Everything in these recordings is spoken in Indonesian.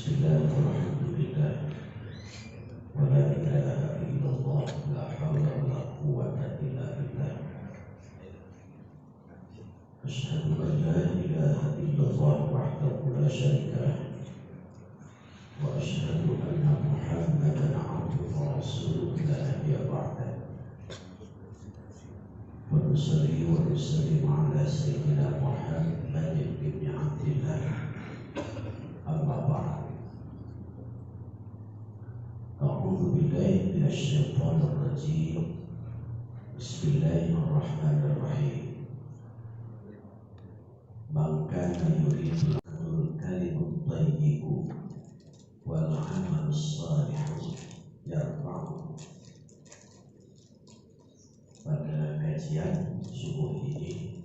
Bismillah, walhamdulillah, wa la ilaha illallah, la hawla wa la quwwata illa billah. Asyhadu an la ilaha illallah wahdahu la syarika lah, wa asyhadu anna Muhammadan abduhu wa rasuluhu la nabiyya ba'dah. Wa nusalli wa nusallim ala sayyidina Muhammadin ibn Abdillah, amma ba'd. A'udzu billahi minasy syaithanir rajim. Bismillahirrahmanirrahim. Man kana yuridu al-kalimut thayyibu wal 'amalus shalihu yarfa'u. Pada kajian subuh ini,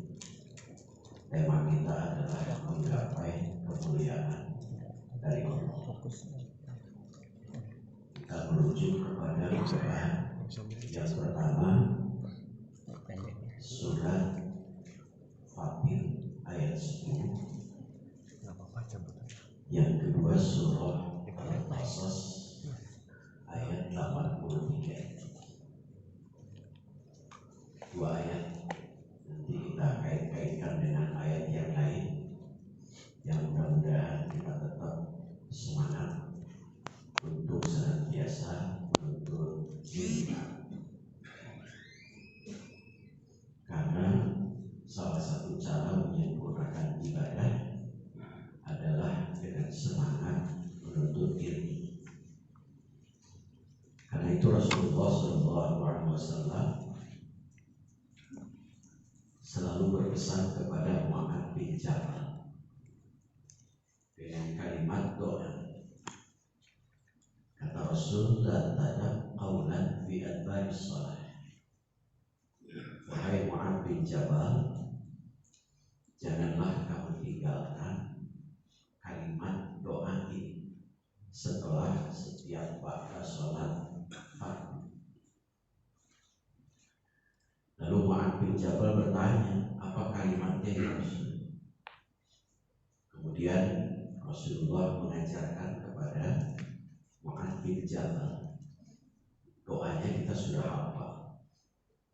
tema kita adalah menggapai kemuliaan dari Allah. Kita merujuk kepada Al-Quran. Yang pertama, surat Fatir ayat 10. Yang kedua, surah Al-Qasas ayat 83. Dua ayat nanti kita kait-kaitkan dengan ayat yang lain, yang mudah-mudahan kita tetap semangat untuk senantiasa menuntut ilmu, karena salah satu cara menyempurnakan ibadah adalah dengan semangat menuntut ilmu. Karena itu Rasulullah SAW selalu berpesan kepada Mu'adz bin Jabal dengan kalimat doa. Kata Rasul, la tada qawlan fi adbaris salah. Wahai Mu'adz bin Jabal, janganlah kamu tinggalkan kalimat doa ini setelah setiap ba'da sholat fardu. Lalu Mu'adz bin Jabal bertanya, apa kalimatnya ya Rasul? Kemudian Rasulullah mengajarkan kepada Mu'adz bin Jabal, doanya kita sudah hafal.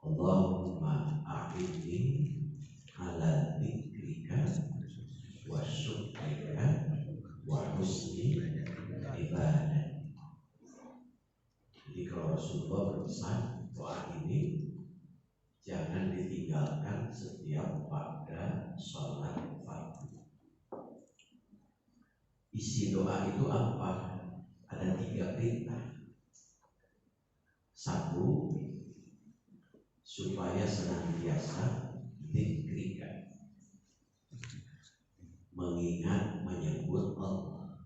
Allahumma a'inni ala dzikrika wa syukrika wa husni ibadah. Jadi kalau Rasulullah berpesan doa ini jangan ditinggalkan setiap pada sholat fardu. Isi doa itu apa? Ada 3 perintah. 1, supaya senantiasa dzikrika, mengingat menyebut Allah.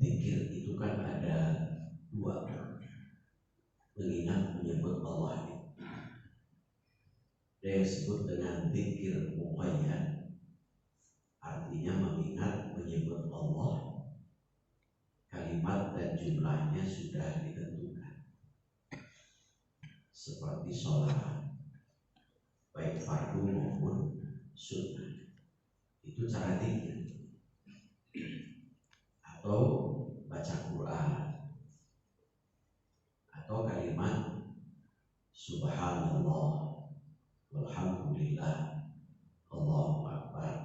Dzikir itu kan ada 2, mengingat menyebut Allah. Dia disebut dengan dzikir muqayyad, artinya mengingat menyebut Allah, kalimat dan jumlahnya sudah ditentukan, seperti sholat baik fardu maupun sunnah. Itu cara dzikir. Atau baca Quran, atau kalimat subhanallah walhamdulillah Allahu akbar.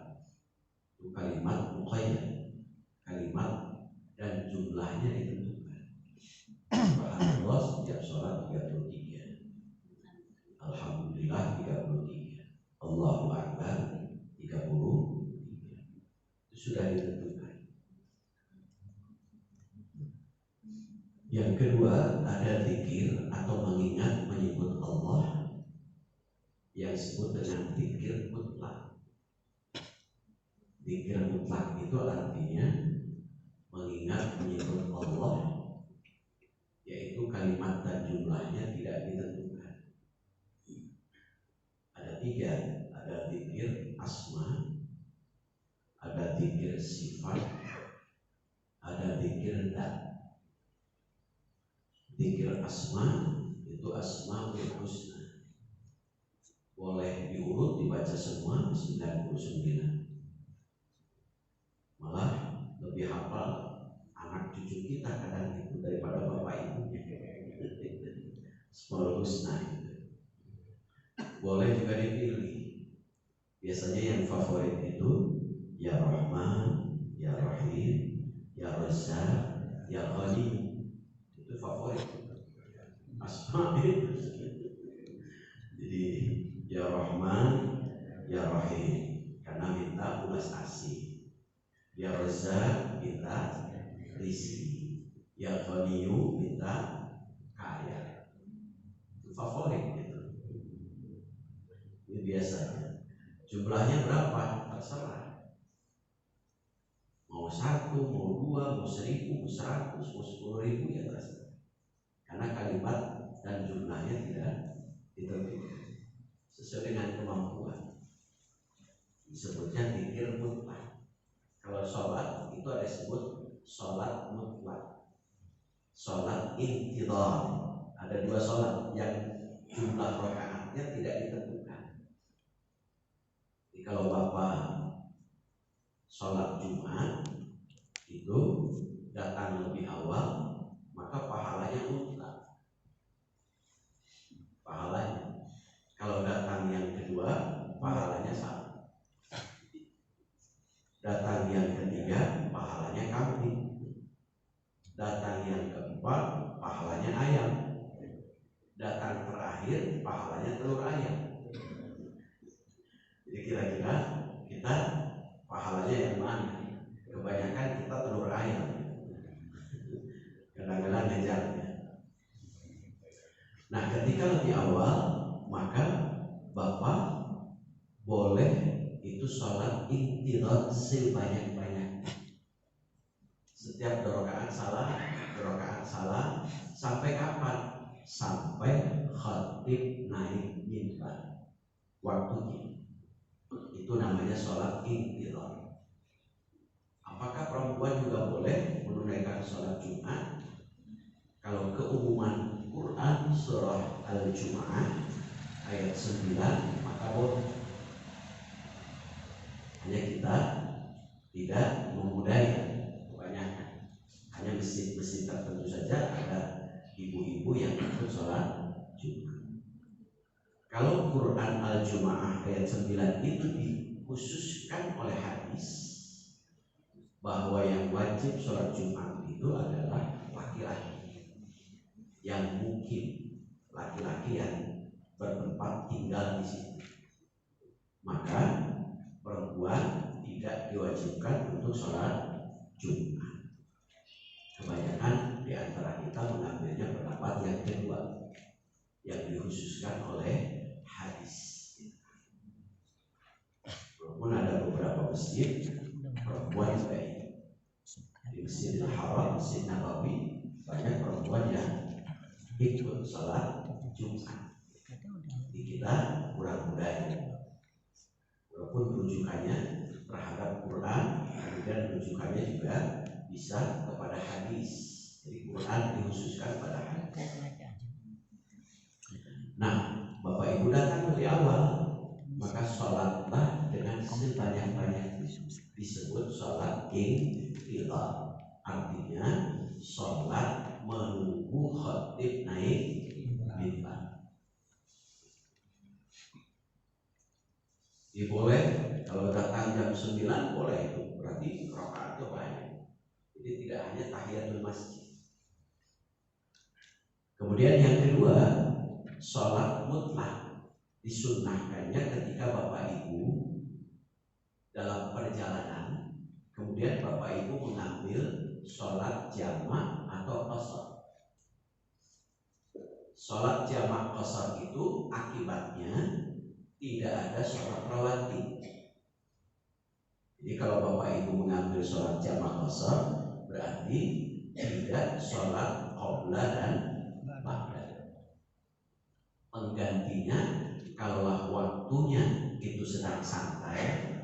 Itu kalimat muqayyad, kalimat dan jumlahnya ditentukan. Subhanallah setiap sholat 33, alhamdulillah 33, Allahu akbar 33. Itu sudah ditentukan. Yang kedua, ada dzikir atau mengingat menyebut Allah yang disebut dengan dzikir mutlak. Dzikir mutlak itu artinya mengingat menyebut Allah, yaitu kalimat dan jumlahnya tidak ditentukan. Ada 3, ada dzikir asma, ada dzikir sifat, ada dzikir dat. Dzikir asma itu asmaul husna, boleh diurut dibaca semua 99. lebih hafal anak cucu kita kadang itu daripada bapak ibunya. Asmaul Husna itu boleh juga dipilih. Biasanya yang favorit itu Ya Rahman, Ya Rahim, Ya Razzaq, Ya Ghani. Itu favorit asma itu. Jadi Ya Rahman, Ya Rahim karena minta ulas asih. Ya Razzaq minta rizki. Ya Ghaniyu minta kaya. Itu favorit gitu. Ini biasanya. Jumlahnya berapa? Terserah. Mau 1, mau 2, mau 1000, mau 100, mau 10.000 ya terserah. Karena kalimat dan jumlahnya tidak ditentukan sesuai dengan kemampuan. Disebutnya dzikir mutlak. Kalau sholat itu ada disebut sholat mutlak, sholat intidhar. Ada 2 sholat yang jumlah rakaatnya tidak ditentukan. Jadi kalau Bapak sholat Jumat itu datang lebih awal, maka pahalanya mutlak. Pahalanya. Kalau datang yang kedua, pahalanya sama. Datang yang ketiga, pahalanya kambing. Datang yang keempat, pahalanya ayam. Datang terakhir, pahalanya telur ayam. Jadi kira-kira kita pahalanya yang mana? Kebanyakan kita telur ayam. Kadang-kadang ngejarnya. Nah, ketika lebih awal, maka Bapak boleh itu sholat intidhar sebanyak-banyak. Setiap rakaat salah, sampai kapan? Sampai khatib naik mimbar. Waktunya. Itu namanya sholat intidhar. Apakah perempuan juga boleh menunaikan sholat Jumat? Kalau keumuman Quran surah Al-Jumu'ah ayat 9 maka boleh. Hanya kita tidak memudahkan kebanyakan. Hanya masjid-masjid tertentu saja ada ibu-ibu yang ikut sholat Jumat. Kalau Quran Al-Jumu'ah ayat 9 itu dikhususkan oleh hadis bahwa yang wajib sholat Jumat itu adalah laki-laki yang mungkin, laki-laki yang bertempat tinggal di situ. Maka perempuan tidak diwajibkan untuk sholat Jumat. Kebanyakan di antara kita mengambilnya pendapat yang kedua, yang dikhususkan oleh hadis. Walaupun ada beberapa masjid perempuan yang baik. Di Masjidil Haram, Masjid Nabawi, banyak perempuan yang ikut sholat Jumat. Di kita kurang budaya. Walaupun rujukannya terhadap Quran, kemudian rujukannya juga bisa kepada hadis. Jadi Quran dikhususkan pada hadis. Nah, Bapak Ibu datang lebih awal, maka sholatlah dengan sebanyak-banyak. Disebut sholat intidhar. Artinya sholat menunggu khatib naik mimbar. Boleh kalau datang jam 9 boleh itu, berarti rakaatnya banyak. Jadi tidak hanya tahiyatul masjid. Kemudian yang kedua, sholat mutlak disunnahkannya ketika Bapak Ibu dalam perjalanan, kemudian Bapak Ibu mengambil sholat jamak atau qashar. Sholat jamak qashar itu akibatnya tidak ada sholat rawatib. Jadi kalau Bapak Ibu mengambil sholat jamak qashar berarti tidak sholat qabla dan ba'da. Penggantinya kalau waktunya itu sedang santai,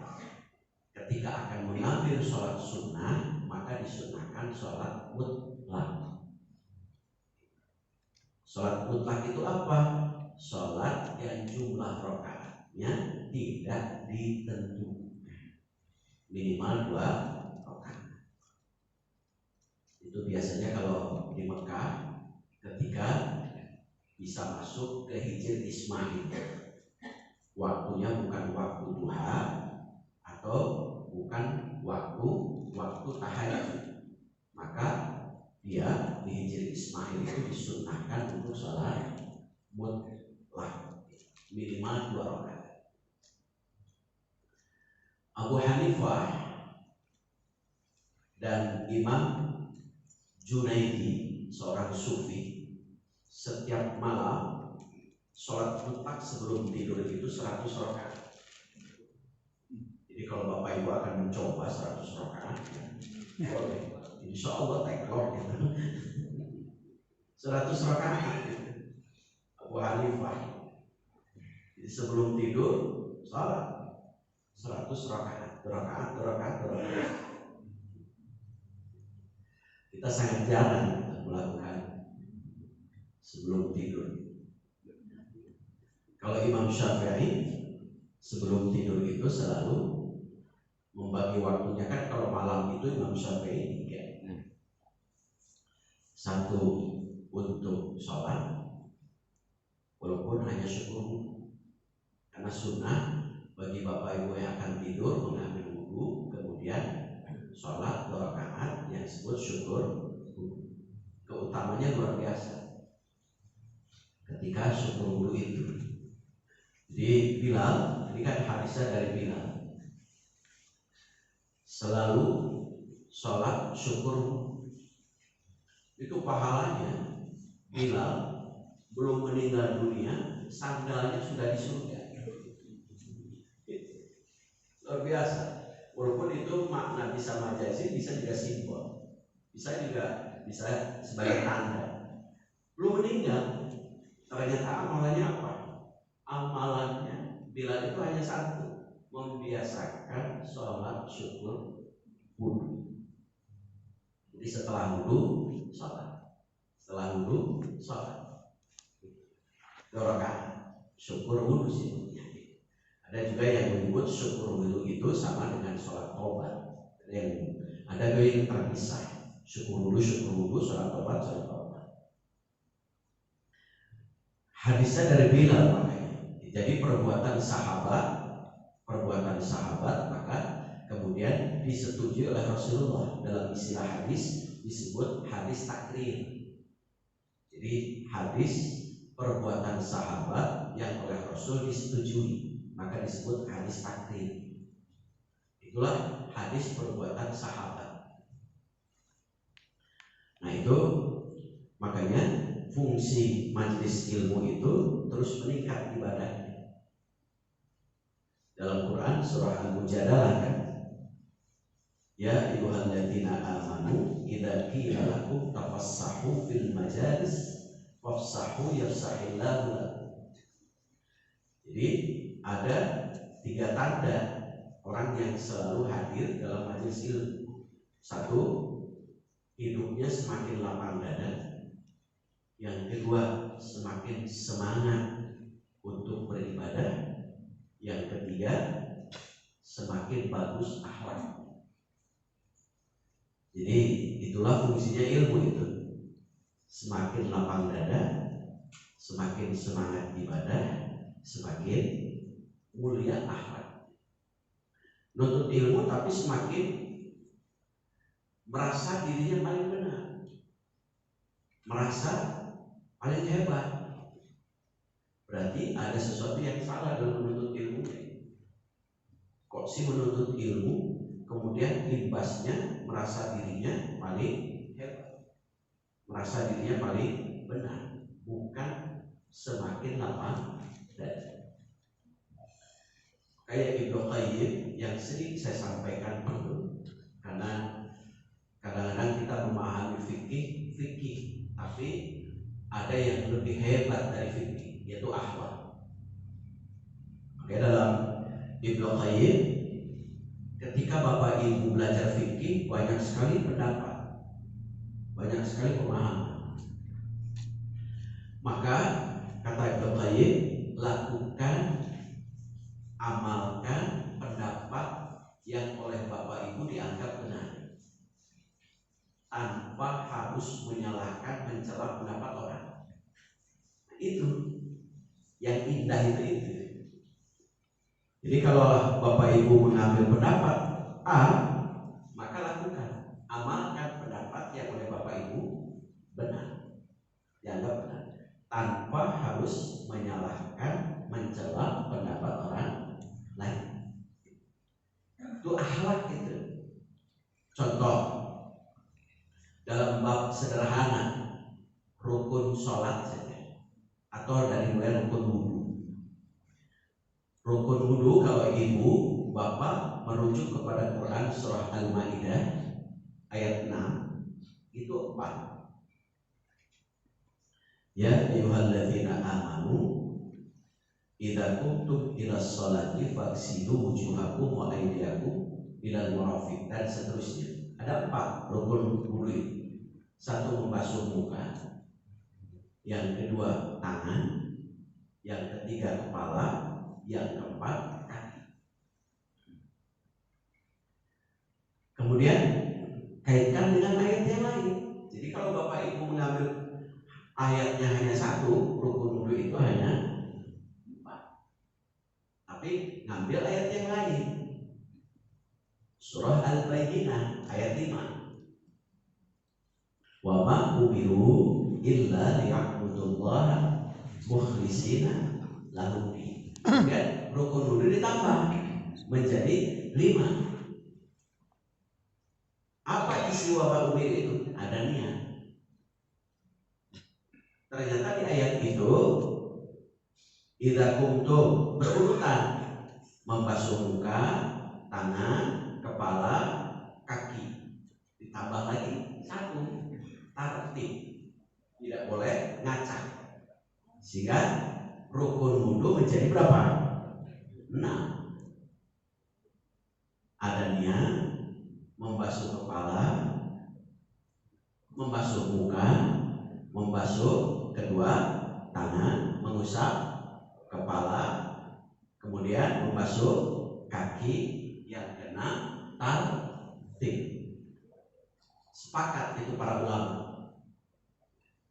ketika akan mengambil sholat sunnah maka disunnahkan sholat mutlak. Sholat mutlak itu apa? Sholat yang jumlah rakaatnya tidak ditentukan, minimal 2 rakaat. Itu biasanya kalau di Mekah ketika bisa masuk ke Hijr Ismail, waktunya bukan waktu duha atau bukan waktu tahajud, maka dia di Hijr Ismail itu disunnahkan untuk sholat mutlak minimal 2 rakaat. Abu Hanifah dan Imam Junaidi, seorang sufi, setiap malam sholat mutlak sebelum tidur itu 100 rakaat. Jadi kalau Bapak Ibu akan mencoba 100 rakaat, boleh. Insya Allah teklok gitu. 100 rakaat Abu Hanifah. Jadi sebelum tidur sholat 100 rakaat. Kita sangat jarang melakukan sebelum tidur. Kalau Imam Syafi'i sebelum tidur itu selalu membagi waktunya, kan kalau malam itu Imam Syafi'i 3. 1 untuk sholat, walaupun hanya syukur, karena sunnah bagi Bapak Ibu yang akan tidur mengambil wudu, kemudian sholat 2 rakaat yang disebut syukur. Keutamanya luar biasa ketika syukur wudu itu. Di Bilal, ini kan hadisnya dari Bilal, selalu sholat syukur. Itu pahalanya Bilal belum meninggal dunia, sandalnya sudah di surga. Luar biasa. Walaupun itu makna bisa majazi, bisa juga simbol, bisa sebagai tanda. Belum meninggal, ternyata amalannya apa? Amalannya Bilal itu hanya 1, membiasakan sholat syukur wudu. Jadi setelah wudu sholat, 2 rakaat syukur wudu sih. Ada juga yang menyebut syukur wudu itu sama dengan sholat taubat. Ada yang terpisah, syukur wudu, sholat taubat. Hadisnya dari Bilal makanya. Jadi perbuatan sahabat maka kemudian disetujui oleh Rasulullah. Dalam istilah hadis disebut hadis takrir. Jadi hadis perbuatan sahabat yang oleh Rasul disetujui, maka disebut hadis takrir. Itulah hadis perbuatan sahabat. Nah itu makanya fungsi majelis ilmu itu terus meningkat ibadahnya. Dalam Quran surah Al-Mujadalah kan, ya ayyuhalladzina amanu idza qila lakum tafassahu fil majalis fafsahu yafsahillahu lakum. Jadi ada 3 tanda orang yang selalu hadir dalam majelis ilmu. 1, hidupnya semakin lapang dada. Yang kedua, semakin semangat untuk beribadah. Yang ketiga, semakin bagus akhlak. Jadi itulah fungsinya ilmu itu. Semakin lapang dada, semakin semangat ibadah, semakin mulia akhlak. Nuntut ilmu tapi semakin merasa dirinya paling benar, merasa paling hebat. Berarti ada sesuatu yang salah dalam menuntut ilmu. Kok sih menuntut ilmu kemudian imbasnya merasa dirinya paling hebat, merasa dirinya paling benar, bukan semakin lapang dada. Kayak Ibnu Qayyim yang sering saya sampaikan dulu, karena kadang-kadang kita memahami fikih, tapi ada yang lebih hebat dari fikih, yaitu akhlak. Makanya dalam Ibnu Qayyim, ketika Bapak Ibu belajar fikih, banyak sekali pendapat, banyak sekali pemahaman. Maka kata Ibnu Qayyim, lakukan, amalkan pendapat yang oleh Bapak Ibu dianggap benar, tanpa Itu yang indah itu. Jadi kalau Bapak Ibu mengambil pendapat A, maka lakukan, amalkan pendapat yang oleh Bapak Ibu benar, dianggap benar, tanpa harus menyalahkan, mencela pendapat orang lain. Itu akhlak itu. Contoh dalam bab sederhana, rukun sholat saja, atau dari mulai rukun wudhu. Rukun wudhu kalau ibu bapak merujuk kepada Quran surah Al-Maidah ayat 6 itu 4. Ya ayyuhalladzina amanu idza qumtum ila sholati faghsilu wujuhakum wa aydiyakum ilal marafiq, dan seterusnya. Ada 4 rukun wudhu. 1 membasuh muka, yang kedua tangan, yang ketiga kepala, yang keempat kaki. Kemudian kaitkan dengan ayat yang lain. Jadi kalau Bapak Ibu mengambil ayatnya hanya 1, rukun wudhu itu hanya 4. Tapi ngambil ayat yang lain. Surah Al-Bayyinah ayat 5. Wa ma umiru illa liya'budullaha mukhlishina lahu din. Dan rukun wudhu ditambah menjadi 5. Apa isi wa ma umiru itu? Ada niat. Ternyata di ayat itu idza kuntum berurutan, membasuh muka, tangan, kepala, kaki. Ditambah lagi 1, tartib, tidak boleh ngacak, sehingga rukun wudhu menjadi berapa? 6. Ada niat, membasuh kepala, membasuh muka, membasuh kedua tangan, mengusap kepala, kemudian membasuh kaki, yang keenam tartib. Sepakat itu para ulama.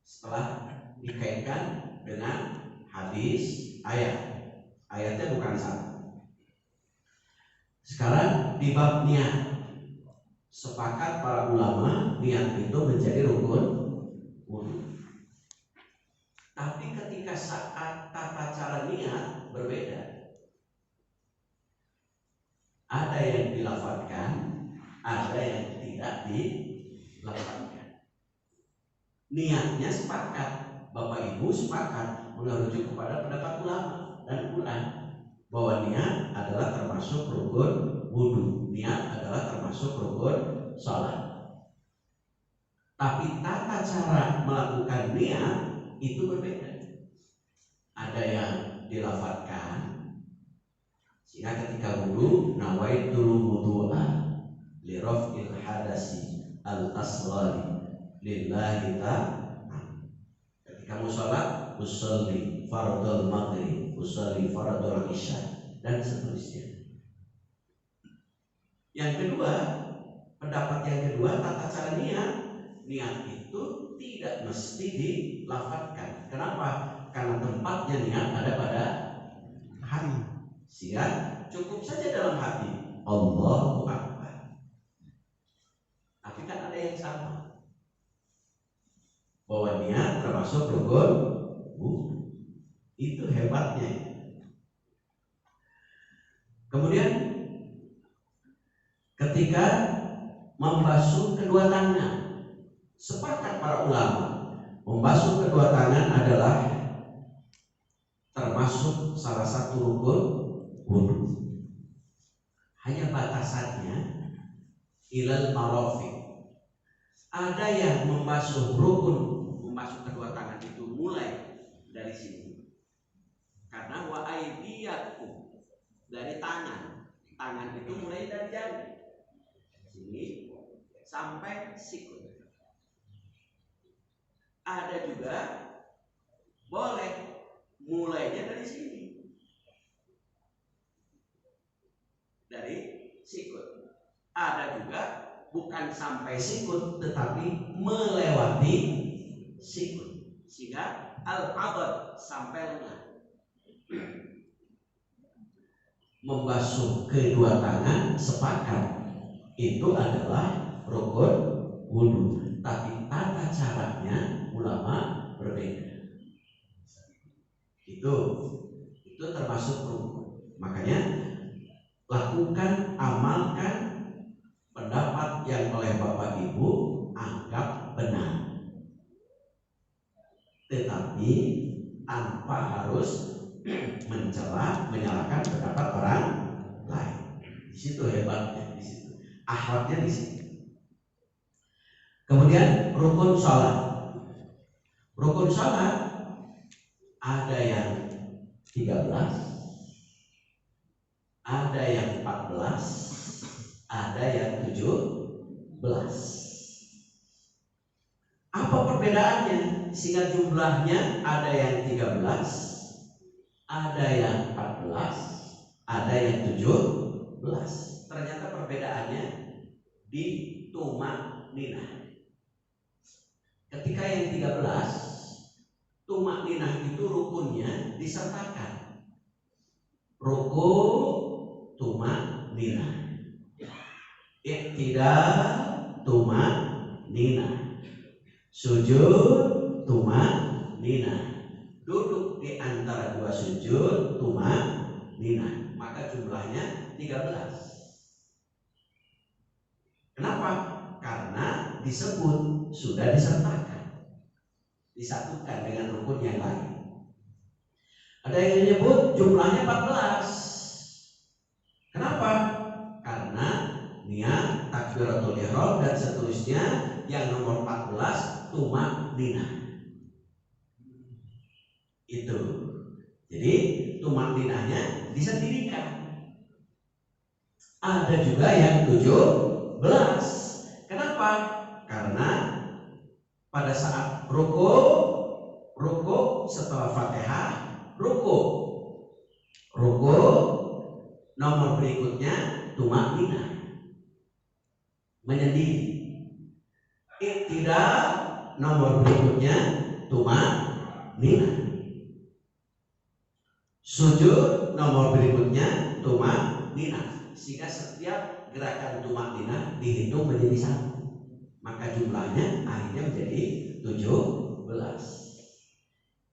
Setelah dikaitkan dengan hadis, ayatnya bukan satu. Sekarang di bab niat, sepakat para ulama niat itu menjadi rukun wudhu. Tapi ketika saat tata cara niat berbeda. Ada yang dilafadzkan, ada yang tidak dilafadzkan. Niatnya sepakat, Bapak Ibu sepakat merujuk kepada pendapat ulama dan Quran bahwa niat adalah termasuk rukun wudhu, niat adalah termasuk rukun sholat. Tapi tata cara melakukan niat itu berbeda. Ada yang dilafadzkan, sehingga ketika wudhu nawaitul wudhu'a li raf'il hadasi al-asghari lillahi ta'ala. Ketika mau sholat, usolli fardul maghrib, usolli fardul isya, dan seterusnya. Yang kedua, pendapat yang kedua, tata cara niat itu tidak mesti dilafadzkan. Kenapa? Karena tempatnya niat ada pada hati, sehingga cukup saja dalam hati Allahu Akbar. Tapi kan ada yang sama, bahwa niat termasuk rukun wudhu. Itu hebatnya. Kemudian ketika membasuh kedua tangan, sepakat para ulama membasuh kedua tangan adalah termasuk salah satu rukun wudhu. Hanya batasannya ilal marafiq. Ada yang membasuh kedua tangan itu mulai dari sini, karena wa aydiyakum, dari tangan itu mulai dari jari sini sampai sikut. Ada juga boleh mulainya dari sini, dari sikut. Ada juga bukan sampai sikut tetapi melewati sikut. sehingga al-'adad sampai lengah. Membasuh kedua tangan sepakat itu adalah rukun wudu, tapi tata caranya ulama berbeda. Itu termasuk rukun. Makanya lakukan, amalkan pendapat yang oleh Bapak Ibu anggap benar, tetapi tanpa harus menyalahkan pendapat orang lain. Di situ hebatnya, di situ akhlaknya di situ. Kemudian rukun sholat. Rukun sholat ada yang 13, ada yang 14, ada yang 17. Apa perbedaannya? Sehingga jumlahnya ada yang 13, ada yang 14, ada yang 17. Ternyata perbedaannya di tumak-ninah. Ketika yang 13, tumak-ninah itu rukunnya disertakan. Rukun tumak-ninah, iktidal tumak-ninah, sujud tumak-ninah, duduk di antara dua sujud tumak-ninah. Maka jumlahnya 13. Kenapa? Karena disebut, sudah disertakan, disatukan dengan rukun yang lain. Ada yang menyebut jumlahnya 14. Kenapa? Karena niat, takbiratul ihram dan seterusnya. Yang nomor 14 tumak-ninah. Itu. Jadi tumak-ninahnya disendirikan. Ada juga yang 17. Kenapa? Karena pada saat ruku setelah Fatihah, ruku nomor berikutnya tumak-ninah, menyendiri. Iktidal nomor berikutnya tumak-ninah. Sujud nomor berikutnya tumak-ninah. Sehingga setiap gerakan tumak-ninah dihitung menjadi satu. Maka jumlahnya akhirnya menjadi 17.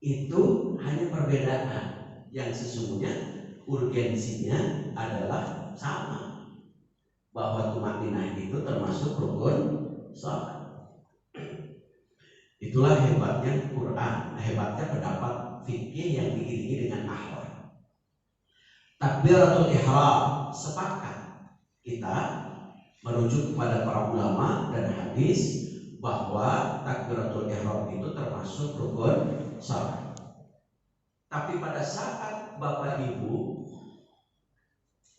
Itu hanya perbedaan yang sesungguhnya urgensinya adalah sama, bahwa tumak-ninah itu termasuk rukun sholat. Itulah hebatnya Quran, hebatnya pendapat fikih yang diiringi dengan akhlak. Takbiratul ihram, sepakat kita merujuk kepada para ulama dan hadis bahwa takbiratul ihram itu termasuk rukun sholat. Tapi pada saat Bapak Ibu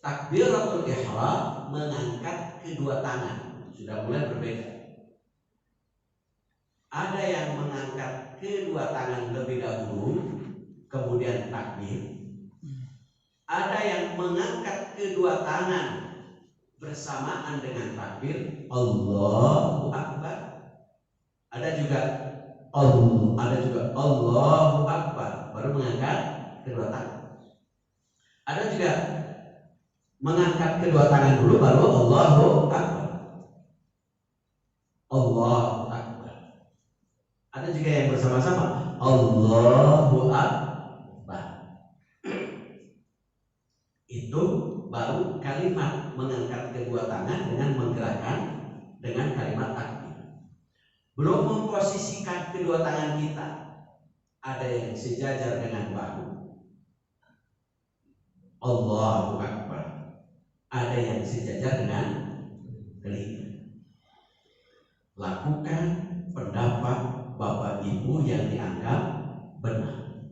takbiratul ihram mengangkat kedua tangan, sudah mulai berbeda. Ada yang mengangkat kedua tangan lebih dahulu, kemudian takbir. Ada yang mengangkat kedua tangan bersamaan dengan takbir, Allahu Akbar. Ada juga Allahu Akbar baru mengangkat kedua tangan. Ada juga mengangkat kedua tangan dulu baru Allahu Akbar. Allahu Akbar. Ada juga yang bersama-sama Allahu Akbar. Itu baru kalimat mengangkat kedua tangan dengan menggerakkan dengan kalimat takbir. Belum memposisikan kedua tangan kita. Ada yang sejajar dengan bahu, Allahu Akbar. Ada yang sejajar dengan telinga. Lakukan pendapat Bapak Ibu yang dianggap benar,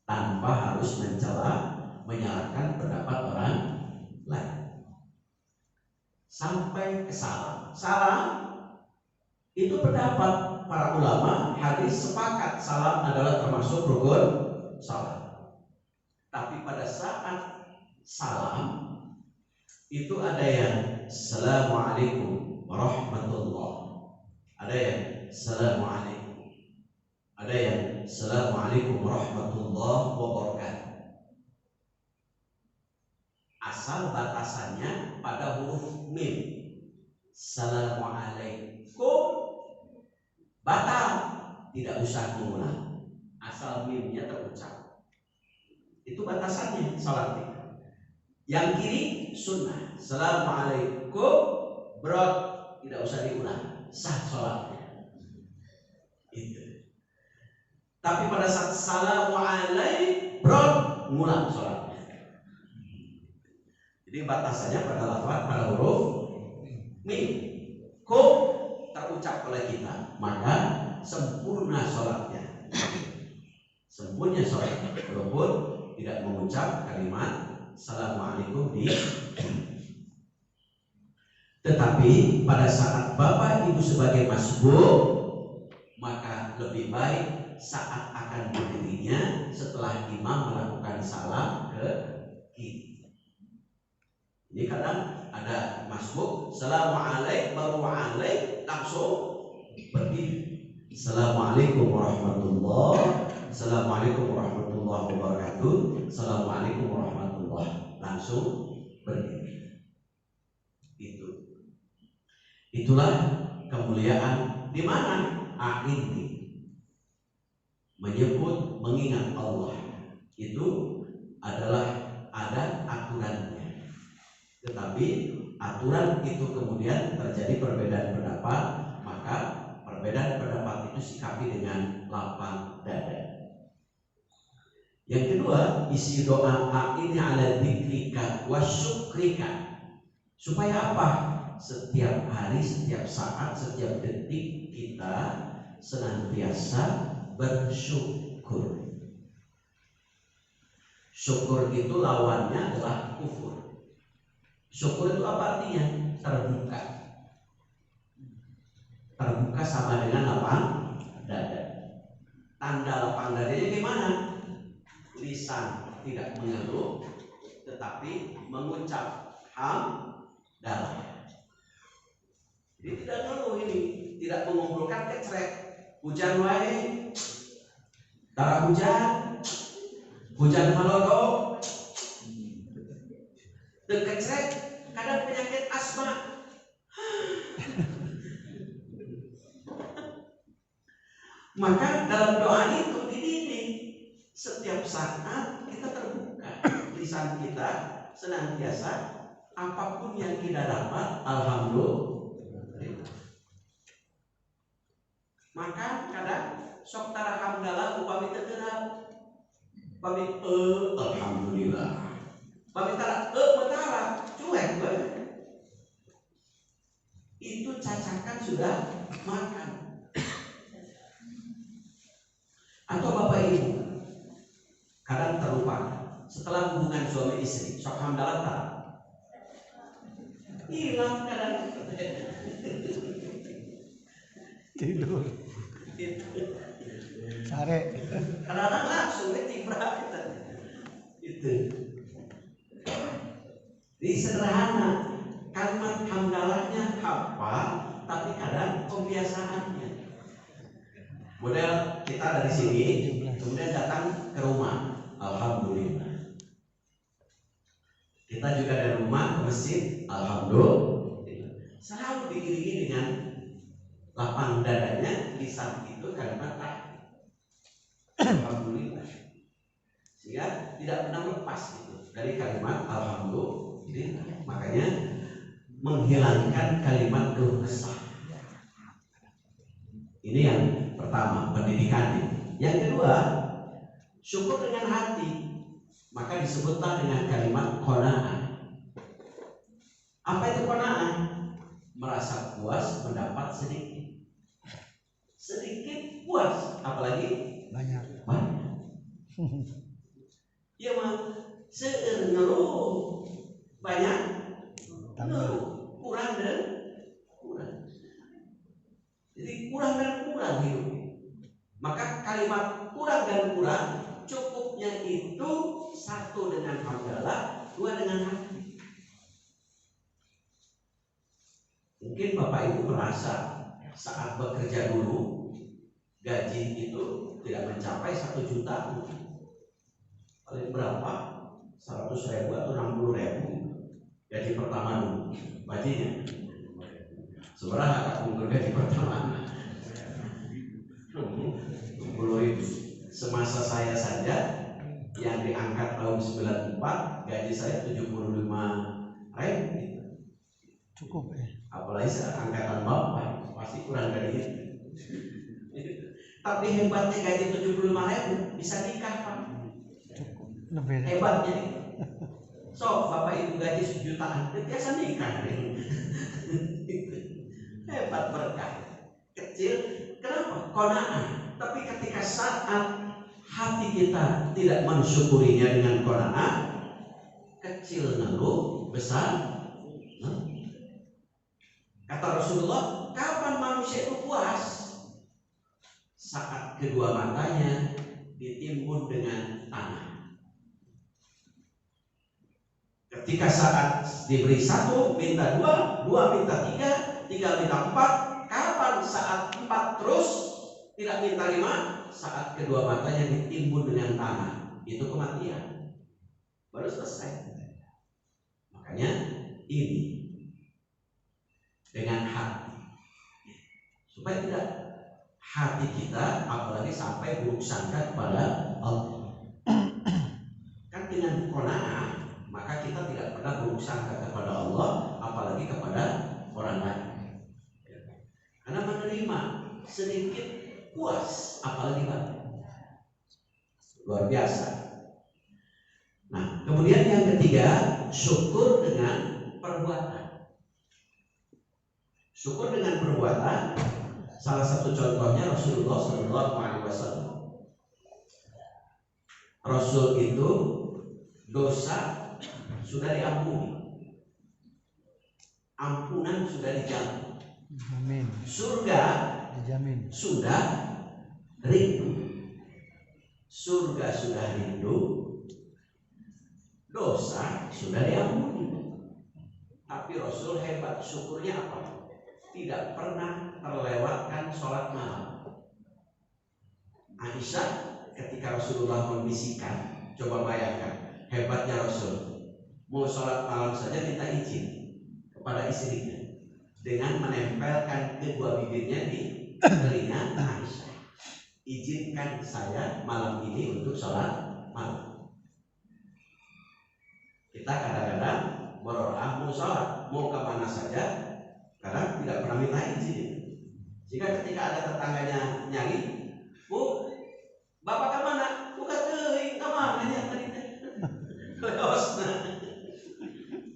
tanpa harus menyalahkan pendapat orang lain. Sampai ke salam. Salam itu pendapat para ulama hadis sepakat salam adalah termasuk rukun salat. Tapi pada saat salam itu ada yang Assalamualaikum warahmatullahi, ada yang Assalamualaikum. Ada yang Assalamualaikum warahmatullahi wabarakatuh. Asal batasannya pada huruf mim. Assalamualaikum, batal, tidak usah mengulang. Asal mimnya terucap, itu batasannya salat kita. Yang kiri sunnah. Assalamualaikum, brot, tidak usah diulang, sah salatnya. Itu. Tapi pada saat Assalamualaikum, brot, ngulang salatnya. Jadi batasannya pada lafaz pada huruf mim. Kum terucap oleh kita, maka sempurna sholatnya. Sempurna sholat walaupun tidak mengucap kalimat Assalamualaikum di. Tetapi pada saat Bapak Ibu sebagai masbuk, maka lebih baik saat akan berdirinya setelah imam melakukan salam ke kiri. Jadi kadang ada masbuk, Assalamualaikum baru alaik langsung berdiri. Assalamualaikum warahmatullahi, Assalamualaikum warahmatullahi wabarakatuh, Assalamualaikum warahmatullahi, langsung berdiri. Itulah kemuliaan di mana inti menyebut mengingat Allah itu adalah ada aturannya. Tetapi aturan itu kemudian terjadi perbedaan pendapat, maka perbedaan pendapat itu sikapi dengan lapang dada. Yang kedua, isi doa ini ala dzikrika wa syukrika. Supaya apa? Setiap hari, setiap saat, setiap detik kita senantiasa bersyukur. Syukur itu lawannya adalah kufur. Syukur itu apa artinya? Terbuka. Terbuka sama dengan lapang dada. Tanda lapang dadanya gimana? Lisan tidak mengeluh, tetapi mengucap hamdalah. Jadi tidak ngeluh ini, tidak mengumpulkan kecrek. Hujan wae, tara hujan malodok. Kecrek, kadang penyakit asma. Maka dalam doa itu dididik setiap saat kita terbuka, lisan kita senantiasa apapun yang kita dapat, alhamdulillah. Maka kadang sok tara hamdalah upami teu geurap, upami alhamdulillah. Upami tara betara cuek banget. Itu cacakan sudah makan. Atau Bapak Ibu kadang terlupakan setelah hubungan suami istri, sok hamdalah tak hilang kadang tidur sare kadang langsung ditibrak itu. Jadi sederhana kalimat hamdalahnya hafal, tapi kadang pembiasaannya. Model kita dari sini kemudian datang ke rumah, alhamdulillah. Kita juga dari rumah ke masjid, alhamdulillah. Selalu diiringi dengan lapang dadanya, lisan itu kalimat alhamdulillah. Sehingga tidak pernah lepas itu dari kalimat alhamdulillah. Makanya menghilangkan kalimat keluh kesah. Ini yang pertama, pendidikannya. Yang kedua, syukur dengan hati. Maka disebutlah dengan kalimat qanaah. Apa itu qanaah? Merasa puas mendapat sedikit. Sedikit puas, apalagi banyak. Ya mah seueur ngeluh banyak, ngeluh kurang dan kurang. Jadi kurang dan kurang hidup. Maka kalimat kurang dan kurang cukupnya itu satu dengan hamdalah, dua dengan hati. Mungkin Bapak Ibu merasa saat bekerja dulu gaji itu 1 juta paling berapa 100.000 atau 60.000 gaji pertama dulu bajinya seberapa kakung gaji pertama 60.000. Semasa saya saja yang diangkat tahun 94 gaji saya 75.000 Cukup ya. apalagi saya angkatan bapak pasti kurang dari itu. Tapi hebatnya gaji 75.000 bisa nikah Pak. Cukup. Lebih. Hebatnya so bapak ibu gaji 1 jutaan biasa nikah hebat berkah kecil. Kenapa? Qanaah. Tapi ketika saat hati kita tidak mensyukurinya dengan qanaah, kecil ngeluh, besar kata Rasulullah, kapan manusia itu puas? Saat kedua matanya ditimbun dengan tanah. Ketika saat diberi 1 minta 2, 2 minta 3, 3 minta 4. Kapan saat 4 terus tidak minta 5? Saat kedua matanya ditimbun dengan tanah. Itu kematian. Baru selesai. Makanya ini dengan hati, supaya tidak hati kita apalagi sampai buruk sangka kepada Allah. Kan dengan qanaah maka kita tidak pernah buruk sangka kepada Allah apalagi kepada orang lain. Karena menerima sedikit puas apalagi banyak. Luar biasa. Nah, kemudian yang ketiga, syukur dengan perbuatan. Syukur dengan perbuatan, salah satu contohnya Rasulullah SAW. Rasul itu dosa sudah diampuni, ampunan sudah dijamin, Amin. surga Dijamin. sudah rindu, surga sudah rindu, dosa sudah diampuni. Tapi Rasul hebat, syukurnya apa? Tidak pernah terlewatkan sholat malam. Aisyah ketika Rasulullah membisikkan, coba bayangkan hebatnya Rasul, mau sholat malam saja minta izin kepada istrinya dengan menempelkan kedua bibirnya di telinga Aisyah. Izinkan saya malam ini untuk sholat malam. Kita kadang-kadang berdoa mau sholat, mau kemana saja, karena tidak pernah minta izin. Jika ketika ada tetangganya nyari, Bu, bapak kemana? Bukan teuing, kemana nya tadi? Leos nah.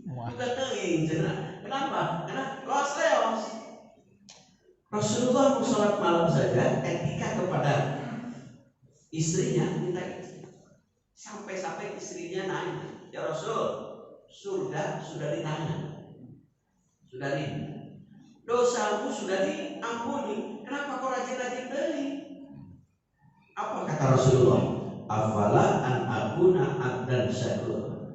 Bukan teuing, kenapa? Karena leos. Rasulullah mau sholat malam saja, ketika kepada istrinya minta izin. Sampai-sampai istrinya nanya, ya Rasul, surga sudah di tangan, sudah rindu. Dosamu sudah diampuni, kenapa kau rajin-rajin beli? Apa kata Rasulullah? Afala an akuna abdan syakur.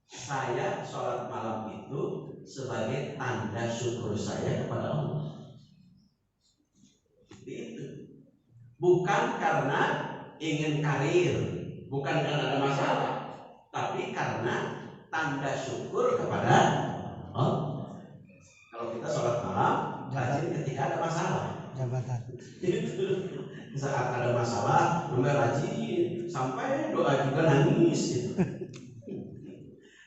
Saya sholat malam itu sebagai tanda syukur saya kepada Allah. Itu bukan karena ingin karir, bukan karena ada masalah, tapi karena tanda syukur kepada Allah. Kalau kita sholat malam, rajin ketika ada masalah. Jabatan. Saat ada masalah, mulai rajin sampai doa juga nangis gitu.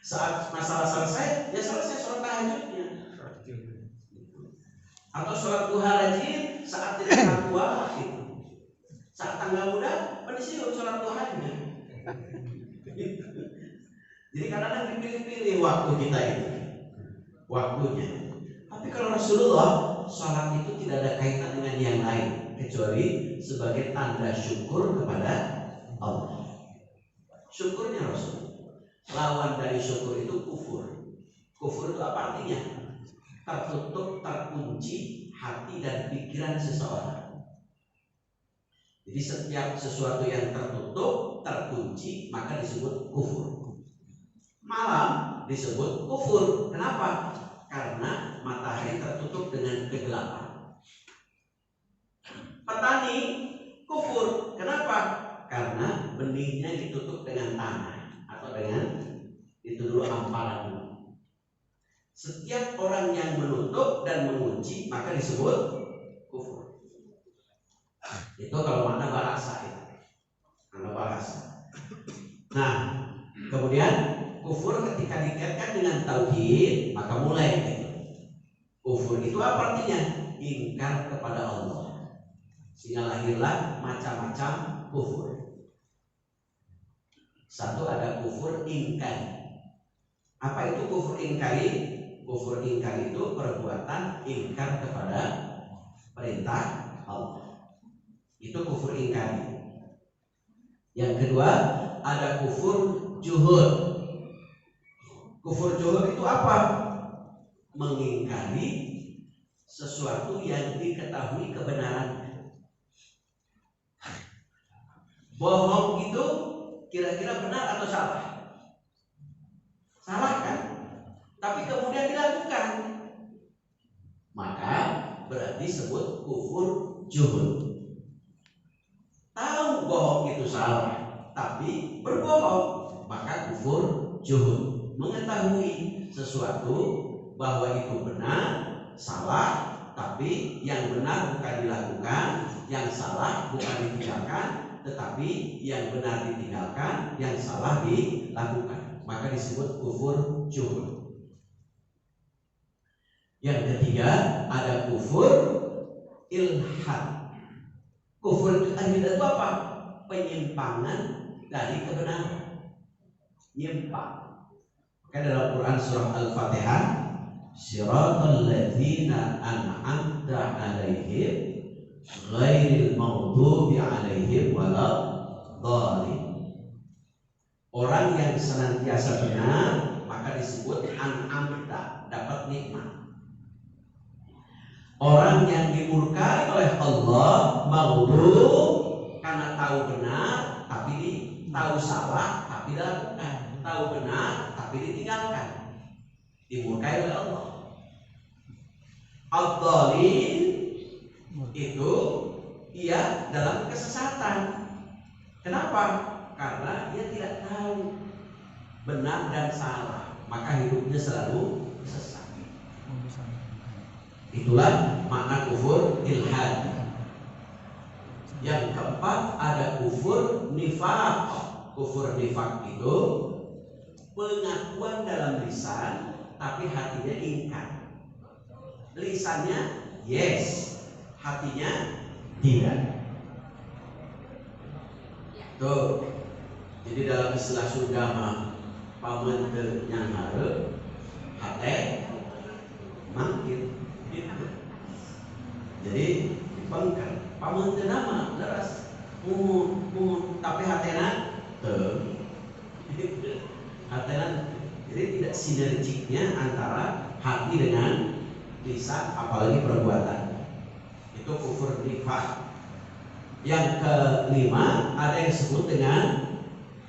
Saat masalah selesai, ya selesai sholat tahajudnya. Atau sholat duha rajin saat tidak tanggal tua gitu. Saat tanggal muda, pensiun sholat duhanya. Jadi kadang-kadang dipilih-pilih waktu kita itu, waktunya. Tapi kalau Rasulullah, sholat itu tidak ada kaitan dengan yang lain kecuali sebagai tanda syukur kepada Allah. Syukurnya Rasul. Lawan dari syukur itu kufur. Kufur itu apa artinya? Tertutup, terkunci hati dan pikiran seseorang. Jadi setiap sesuatu yang tertutup, terkunci, maka disebut kufur. Malam disebut kufur. Kenapa? Karena matahari tertutup dengan kegelapan. Petani kufur. Kenapa? benihnya ditutup dengan tanah atau dengan itu dulu hamparan dulu. Setiap orang yang menutup dan mengunci maka disebut kufur. Itu kalau makna bahasa itu. Makna bahasa. Nah, kemudian kufur ketika dikaitkan dengan tauhid maka mulai gitu. Kufur itu apa artinya? Ingkar kepada Allah. Sehingga lahirlah macam-macam kufur. Satu ada kufur ingkari. Apa itu kufur ingkari? Kufur ingkar itu perbuatan ingkar kepada perintah Allah. Itu kufur ingkari. Yang kedua ada kufur juhud. Kufur juhud itu apa? Mengingkari sesuatu yang diketahui kebenarannya. Bohong itu kira-kira benar atau salah? Salah kan? Tapi kemudian dilakukan, maka berarti disebut kufur juhud. Tahu bohong itu salah, tapi berbohong, maka kufur juhud. Mengetahui sesuatu bahwa itu benar, salah, tapi yang benar bukan dilakukan, yang salah bukan ditinggalkan, tetapi yang benar ditinggalkan, yang salah dilakukan, maka disebut kufur juhud. Yang ketiga ada kufur ilhad. Kufur ilhad itu apa? Penyimpangan dari kebenaran. Nyimpang. Maka dalam Quran surah Al-Fatihah, Shiratal ladzina an'amta 'alaihim ghairil maghdubi 'alaihim waladdallin. Orang yang senantiasa benar maka disebut an'amta, dapat nikmat. Orang yang dimurkai oleh Allah maghdub karena tahu benar tapi tahu salah tapi dilakukan, tahu benar tapi ditinggalkan, dimurkai oleh Allah. Ad-dhalin itu ia dalam kesesatan. Kenapa? Karena dia tidak tahu benar dan salah, maka hidupnya selalu sesat. Itulah makna kufur ilhad. Yang keempat ada kufur nifaq. Kufur nifaq itu pengakuan dalam lisan tapi hatinya ingkar. Lisannya yes, hatinya tidak. Tuh. Jadi dalam istilah Sunda mah pamenteu nyangare hate mangkir. Jadi dipengker pamenteu nama leres tapi hatena teu. Hatena jadi tidak sinergiknya antara hati dengan lisan apalagi perbuatan. Itu kufur nifaq. Yang kelima ada yang disebut dengan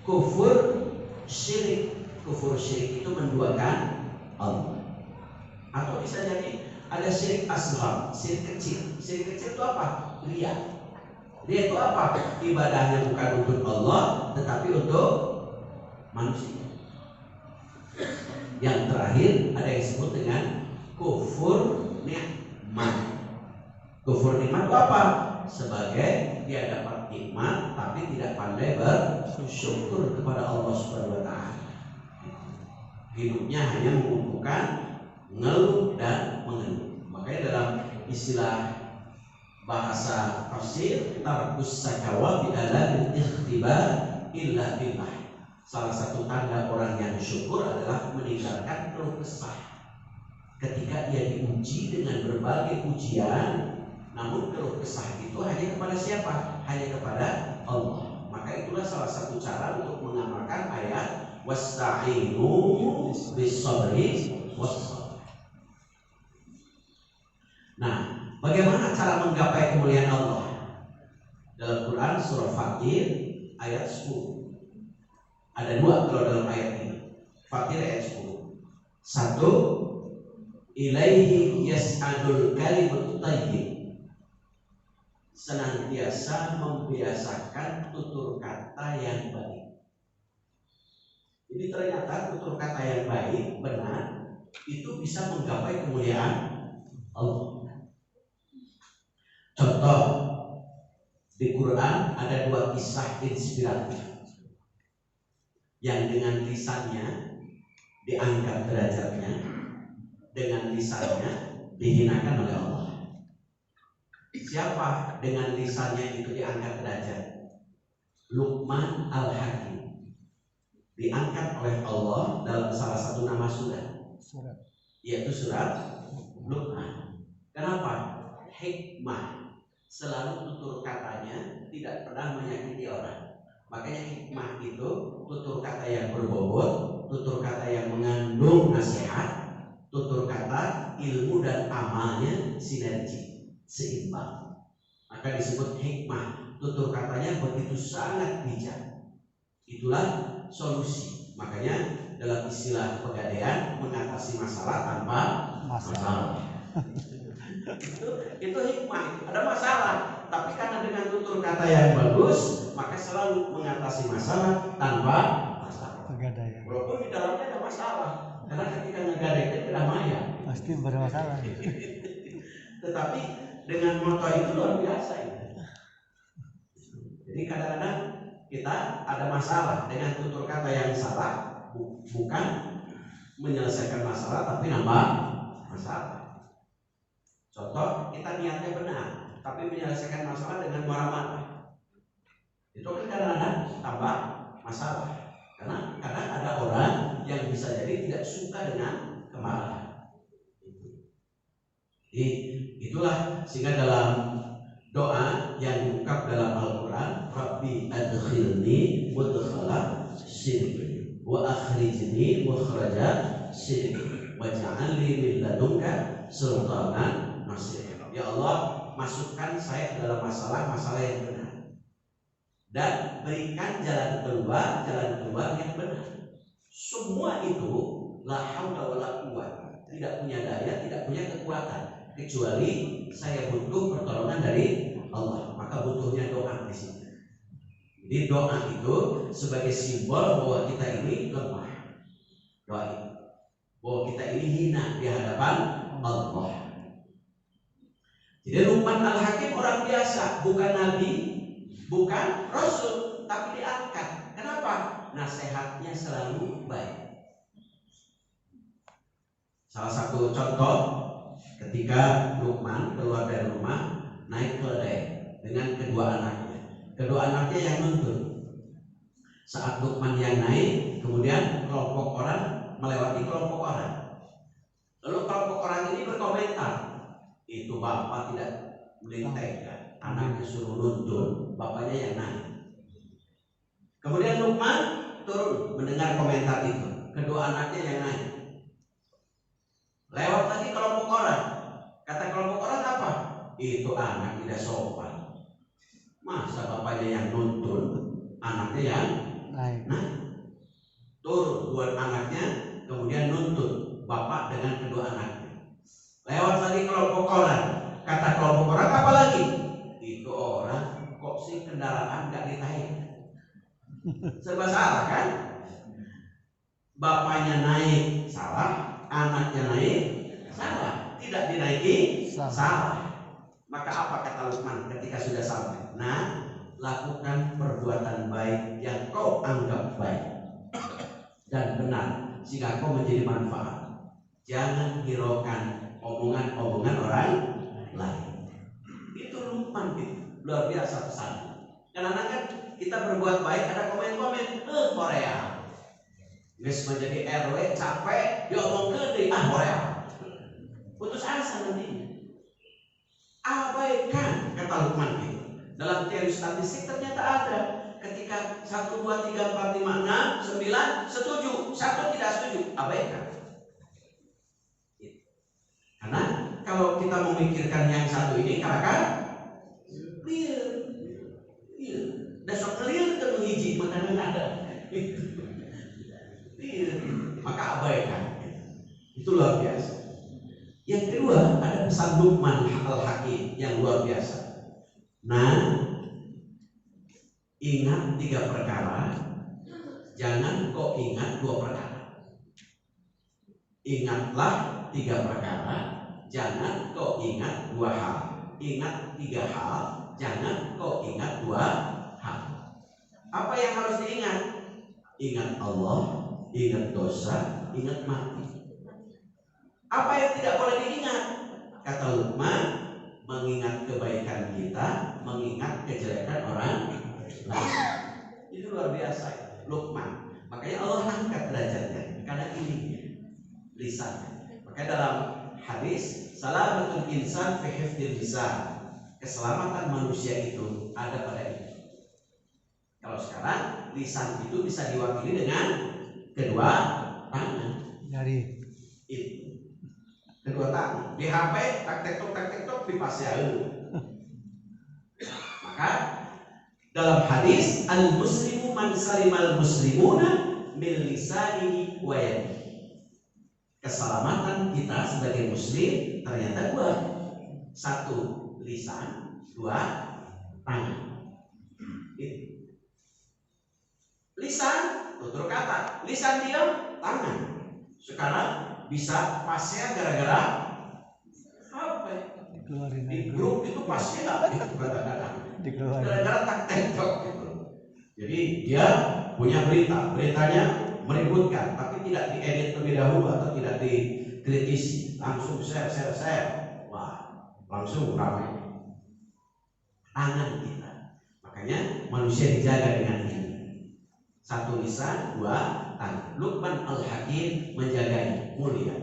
kufur syirik. Kufur syirik itu menduakan Allah. Atau bisa jadi ada syirik asghar, syirik kecil. Syirik kecil itu apa? Riya. Riya itu apa? Ibadahnya bukan untuk Allah, tetapi untuk manusia. Yang terakhir ada yang disebut dengan kufur nikmat. Kufur nikmat itu apa? Sebagai dia dapat nikmat tapi tidak pandai bersyukur kepada Allah Subhanahu wa taala. Hidupnya hanya mengumpulkan ngeluh dan mengeluh. Makanya dalam istilah bahasa tafsir tarkus sakawa bi alamil ikhtibar illa billah. Salah satu tanda orang yang syukur adalah meninggalkan keluh kesah. Ketika dia diuji dengan berbagai ujian, namun keluh kesah itu hanya kepada siapa? Hanya kepada Allah. Maka itulah salah satu cara untuk mengamalkan ayat wasta'inu bis-sabri was-salah. Nah, bagaimana cara menggapai kemuliaan Allah? Dalam Quran surah Fatir ayat 10. Ada dua kalau dalam ayat ini. Fatir ayat 10. Satu, ilaihi yas'adul kalimut thayyib. senantiasa membiasakan tutur kata yang baik. Jadi ternyata tutur kata yang baik, benar, itu bisa menggapai kemuliaan Allah. Contoh, di Quran ada 2 kisah inspiratif yang dengan lisannya diangkat derajatnya, dengan lisannya dihinakan oleh Allah. Siapa dengan lisannya itu diangkat derajat? Luqman Al-Hakim. Diangkat oleh Allah dalam salah satu nama surat, yaitu surat Luqman. Kenapa? Hikmah. Selalu tutur katanya tidak pernah menyakiti orang. Makanya hikmah itu tutur kata yang berbobot, tutur kata yang mengandung nasihat, tutur kata ilmu dan amalnya sinergi, seimbang. Maka disebut hikmah. Tutur katanya begitu sangat bijak. Itulah solusi. Makanya dalam istilah Pegadaian, mengatasi masalah tanpa masalah. Itu hikmah. Ada masalah, tapi karena dengan tutur kata yang bagus, maka selalu mengatasi masalah tanpa masalah. Pegadaian. Walaupun di dalamnya ada masalah, karena ketika ngegadainya kedamaian Pasti bermasalah. Tetapi dengan moto itu luar biasa itu. Jadi kadang-kadang kita ada masalah dengan tutur kata yang salah, bukan menyelesaikan masalah tapi nambah masalah. Contoh, kita niatnya benar tapi menyelesaikan masalah dengan marah-marah, itu kan kadang-kadang tambah masalah. Karena kadang ada orang yang bisa jadi tidak suka dengan kemarahan. Jadi itulah sehingga dalam doa yang diungkap dalam Al-Quran, Rabbi adkhilni mudkhala sidqin wa akhrijni mukhraja sidqin waj'alni min ladunka sultanan nasir. Ya Allah, masukkan saya ke dalam masalah yang benar dan berikan jalan keluar yang benar. Semua itu la haula wala quwwata, tidak punya daya, tidak punya kekuatan, kecuali saya butuh pertolongan dari Allah. Maka butuhnya doa di sini. Jadi doa itu sebagai simbol bahwa kita ini lemah. Doa itu bahwa kita ini hina di hadapan Allah. Jadi Luqman Al-Hakim orang biasa, bukan nabi, bukan rasul, tapi diangkat. Kenapa? Nasihatnya selalu baik. Salah satu contoh, ketika Luqman keluar dari rumah, naik keledai dengan kedua anaknya. Kedua anaknya yang nuntun. Saat Luqman yang naik, kemudian kelompok orang melewati kelompok orang. Lalu kelompok orang ini berkomentar, itu bapak tidak melintehkan, anaknya suruh nuntun, bapaknya yang naik. Kemudian Luqman turun mendengar komentar itu, kedua anaknya yang naik. Lewat lagi kelompok orang. Kata kelompok orang apa? Itu anak tidak sopan. Masa bapaknya yang nuntun, anaknya yang naik. Turun dua anaknya, kemudian nuntun bapak dengan kedua anaknya. Lewat lagi kelompok orang. Kata kelompok orang apa lagi? Itu orang kok sih kendaraan gak ditarik. Serba salah kan? Bapaknya naik salah, anaknya naik salah, tidak dinaiki salah. Maka apa kata Luqman ketika sudah sampai? Nah, lakukan perbuatan baik yang kau anggap baik dan benar sehingga kau menjadi manfaat. Jangan hiraukan omongan-omongan orang lain. Itu Luqman gitu. Luar biasa pesan. Karena kan kita berbuat baik ada komen-komen, Korea. Wis menjadi RW capek diomong gede Korea. Putus asa nanti. Abaikan kata Luqman itu. Dalam teori statistik ternyata ada. Ketika 1, 2, 3, 4, 5, 6, 9 setuju, 1 tidak setuju, abaikan. Karena kalau kita memikirkan yang satu ini kakak clear. Dasar clear ke hiji makanan ada. Maka abaikan. Itu luar biasa. Yang kedua, ada pesan Luqman Al-Hakim yang luar biasa. Nah, ingat 3 perkara, jangan kok ingat 2 perkara. Ingatlah 3 perkara, jangan kok ingat 2 hal. Ingat 3 hal, jangan kok ingat 2 hal. Apa yang harus diingat? Ingat Allah, ingat dosa, ingat mati. Apa yang tidak boleh diingat? Kata Luqman, mengingat kebaikan kita, mengingat kejelekan orang lain. Itu luar biasa, Luqman. Makanya Allah angkat derajatnya karena ini lisan. Maka dalam hadis, salamatul insan fi hifdzil lisan. Keselamatan manusia itu ada pada ini. Kalau sekarang lisan itu bisa diwakili dengan kedua tangan. Jari. Itu kedua tangan. Di HP tak tektok dipasyaun. Maka dalam hadis, al muslimu man salimal muslimuna min lisanihi wa yadihi. Keselamatan kita sebagai muslim ternyata 2. 1 lisan, 2 tangan. Lisan tutur kata, lisan diam, tangan. Sekarang bisa pasnya gara-gara apa? Dikeluarin Di grup itu pasti nggak dikeluarin. gara-gara tak tektok gitu. Jadi dia punya beritanya meributkan, tapi tidak diedit terlebih dahulu atau tidak dikritisi, langsung share. Wah, langsung ramai. Tangan kita, makanya manusia dijaga dengan ini. 1 lisan, 2 tangan. Luqman Al-Hakim menjaganya, mulia.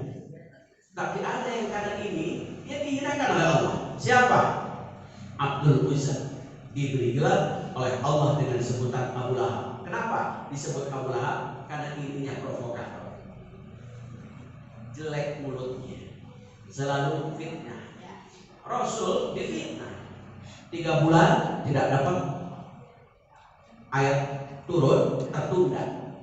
Tapi ada yang kadang ini dia dihinakan oleh Allah. Siapa? Abdul Uzza. Diberi gelar oleh Allah dengan sebutan Abu Lahab. Kenapa disebut Abu Lahab? Karena ininya provokator. Jelek mulutnya, selalu fitnah. Rasul difitnah. 3 bulan tidak dapat ayat turun, tertunda.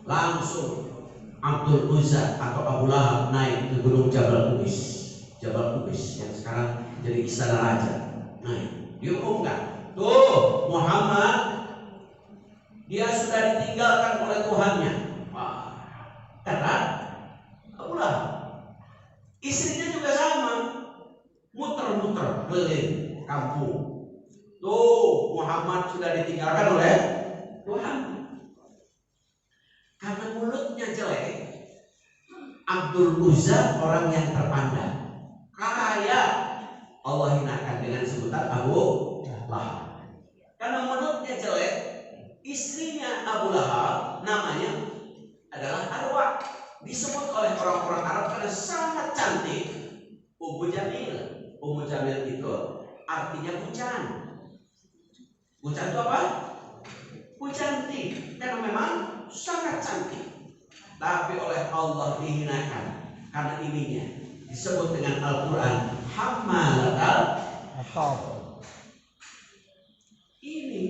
Langsung Abdul Uzza atau Abu Lahab naik ke gunung Jabal Qubis yang sekarang jadi istana raja. Naik, diumumkan, tuh Muhammad dia sudah ditinggalkan oleh Tuhannya. Wah, kata Abu Lahab. Istrinya juga sama, muter-muter keliling kampung. Tuh Muhammad sudah ditinggalkan oleh Tuhan. Karena mulutnya jelek, Abdul Uzza orang yang terpandang, kaya, Allah hinakan dengan sebutan Abu Lahab. Karena mulutnya jelek, istrinya Abu Lahab namanya adalah Arwa, disebut oleh orang-orang Arab karena sangat cantik. Ummu Jamil itu artinya bucan. Bucan itu apa? Cantik, karena memang sangat cantik. Tapi oleh Allah dihinakan karena ininya disebut dengan Al-Quran hammalatal hatab. Ini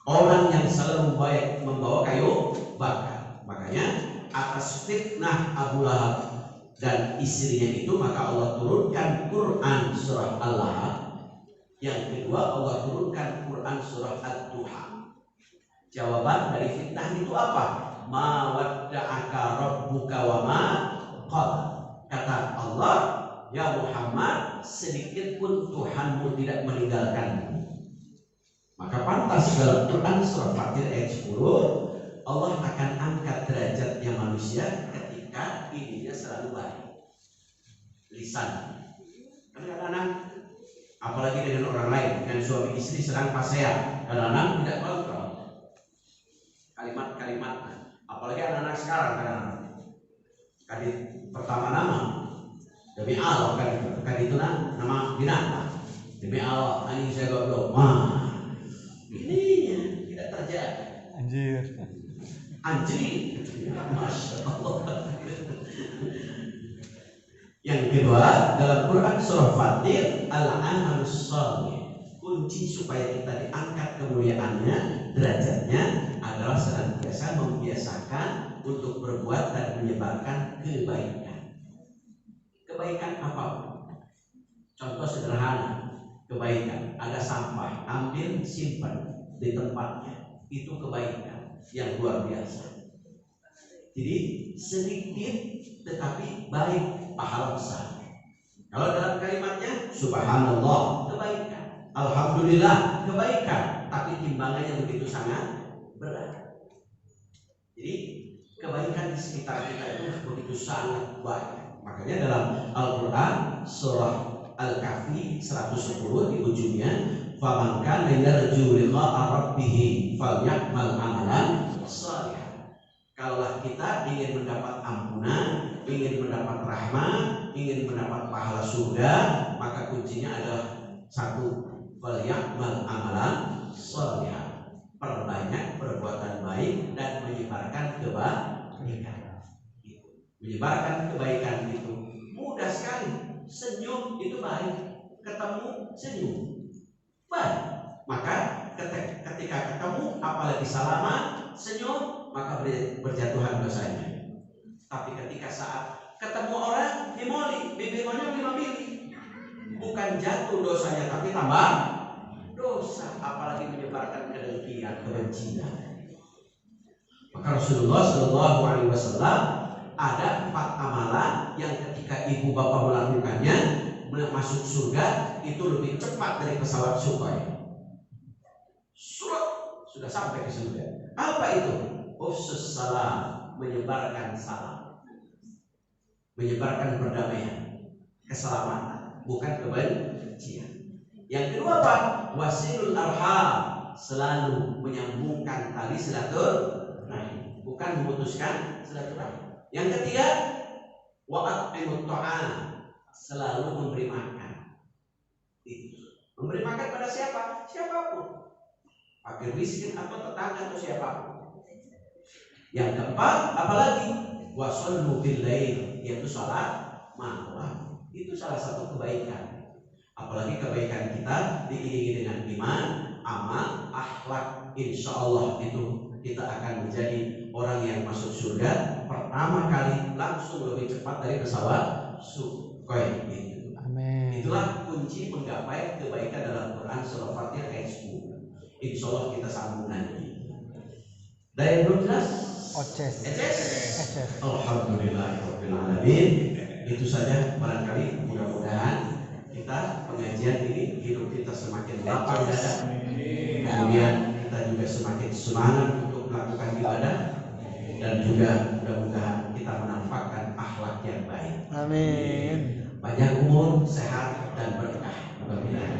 orang yang selalu baik membawa kayu bakar. Makanya atas fitnah Abu Lahab dan istrinya itu maka Allah turunkan Quran surah Al-Lahab. Yang kedua Allah turunkan Quran surah Ad-Duha. Jawaban dari fitnah itu apa? Ma wadda'aka rabbuka wa ma qala. Kata Allah, ya Muhammad, sedikit pun Tuhanmu tidak meninggalkanmu. Maka pantas dalam Quran surah Fatir ayat 10 Allah akan angkat derajatnya manusia ketika ininya selalu baik. Lisan. Kadang-kadang apalagi dengan orang lain, dengan suami istri sedang pasean, kadang-kadang tidak kontrol kalimat-kalimat. Apalagi anak-anak sekarang kadang pertama nama demi Allah kan itu nama binatang demi Allah anjing saya goblok. Ininya tidak terjadi. Anjir, masya Allah. Yang kedua dalam Quran surah Fatir al-amalus shalih, kunci supaya kita diangkat kemuliaannya, derajatnya adalah senantiasa membiasakan untuk berbuat dan menyebarkan kebaikan. Kebaikan apa? Contoh sederhana, kebaikan. Ada sampah, ambil, simpan di tempatnya. Itu kebaikan yang luar biasa. Jadi sedikit tetapi baik, pahala besar. Kalau dalam kalimatnya subhanallah, kebaikan. Alhamdulillah, kebaikan. Tapi timbangannya begitu sangat berat. Jadi kebaikan di sekitar kita itu begitu sangat banyak. Makanya dalam Al-Quran surah Al-Kahfi 110 di ujungnya, faman kana yarju liqa'a rabbih falyamal amalan shalihan. Kalaulah kita ingin mendapat ampunan, ingin mendapat rahmat, ingin mendapat pahala surga, maka kuncinya adalah satu, falyamal amalan shalihan. Perbanyak perbuatan baik dan menyebarkan kebaikan. Menyebarkan kebaikan itu mudah sekali. Senyum itu baik, ketemu senyum baik. Maka ketika ketemu, apalagi salaman, senyum, maka berjatuhan dosanya. Tapi ketika saat ketemu orang dimoli, bibir monyong 5 mili, bukan jatuh dosanya tapi tambah dosa, apalagi menyebarkan kedengkian, kebencian. Maka Rasulullah Shallallahu Alaihi Wasallam ada 4 amalan yang ketika ibu bapak melakukannya masuk surga itu lebih cepat dari pesawat Sukhoi. Sudah sampai ke surga. Apa itu? Ufsus salam, menyebarkan salam, menyebarkan perdamaian, keselamatan, bukan kebencian. Yang kedua apa? Wasilul arham, selalu menyambungkan tali silaturahim, bukan memutuskan silaturahim. Yang ketiga, wa'at'imut ta'am, selalu memberi makan. Memberi makan pada siapa? Siapapun, fakir miskin atau tetangga atau siapapun. Yang keempat, apalagi wasallu bil lail, yaitu salat malam. Itu salah satu kebaikan. Apalagi kebaikan kita diiringi dengan iman, amal, akhlak. Insya Allah itu kita akan menjadi orang yang masuk surga pertama kali langsung lebih cepat dari pesawat Sukhoi. Amin. Itulah kunci menggapai kebaikan dalam Quran surah Fatihah ayat 10. Insya Allah kita sambung nanti. Dari belum jelas? Oces. Alhamdulillahirabbil alamin. Itu saja barangkali, mudah-mudahan kita pengajian ini hidup kita semakin lapang dada. Kemudian kita juga semakin semangat untuk melakukan ibadah dan juga mudah-mudahan kita menampakkan akhlak yang baik. Amin. Banyak umur, sehat dan berkah. Mudah-mudahan.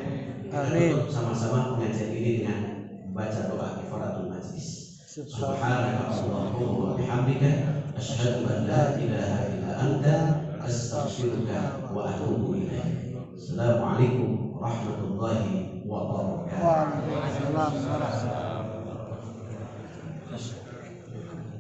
Kita tutup sama-sama pengajian ini dengan membaca doa kifaratul majlis. Subhanaka Allahumma wa bihamdika asyhadu an la ilaha illa anta astaghfiruka wa atubu ilaik. Assalamualaikum warahmatullahi wabarakatuh. Waalaikumsalam warahmatullahi wabarakatuh.